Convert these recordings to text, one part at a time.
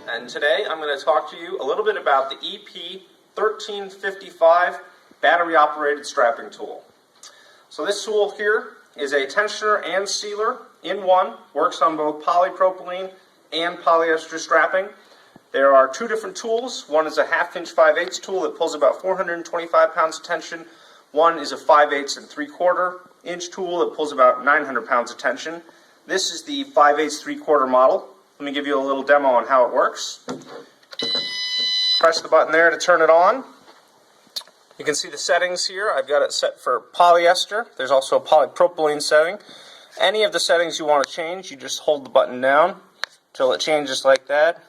And today I'm going to talk to you a little bit about the EP1355 battery operated strapping tool. So this tool here is a tensioner and sealer in one, works on both polypropylene and polyester strapping. There are two different tools. One is a 1/2 inch 5/8 tool that pulls about 425 pounds of tension. One is a 5/8 and 3/4 inch tool that pulls about 900 pounds of tension. This is the 5/8 3/4 model. Let me give you a little demo on how it works. Press the button there to turn it on. You can see the settings here. I've got it set for polyester. There's also a polypropylene setting. Any of the settings you want to change, you just hold the button down until it changes like that.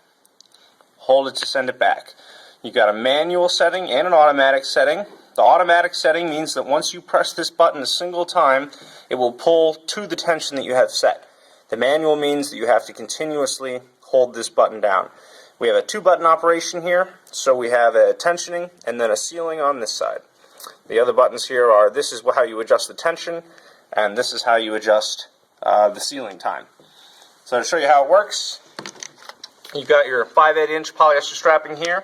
Hold it to send it back. You've got a manual setting and an automatic setting. The automatic setting means that once you press this button a single time, it will pull to the tension that you have set. The manual means that you have to continuously hold this button down. We have a 2-button operation here, so we have a tensioning and then a sealing on this side. The other buttons here are, this is how you adjust the tension, and this is how you adjust the sealing time. So to show you how it works, you've got your 5/8 inch polyester strapping here.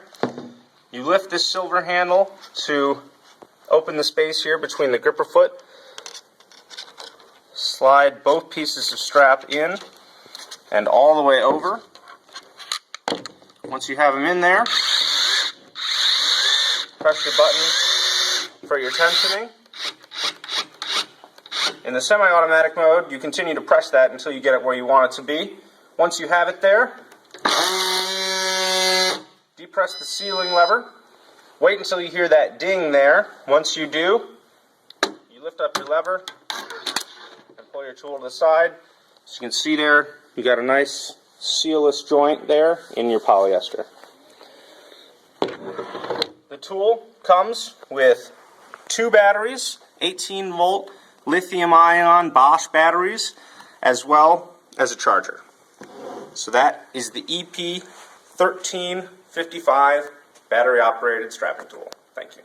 You lift this silver handle to open the space here between the gripper foot. Slide both pieces of strap in and all the way over. Once you have them in there, press your button for your tensioning. In the semi-automatic mode, you continue to press that until you get it where you want it to be. Once you have it there, depress the sealing lever. Wait until you hear that ding there. Once you do, you lift up your lever, pull your tool to the side. As you can see there, you got a nice sealless joint there in your polyester. The tool comes with 2 batteries, 18-volt lithium-ion Bosch batteries, as well as a charger. So that is the EP1355 battery-operated strapping tool. Thank you.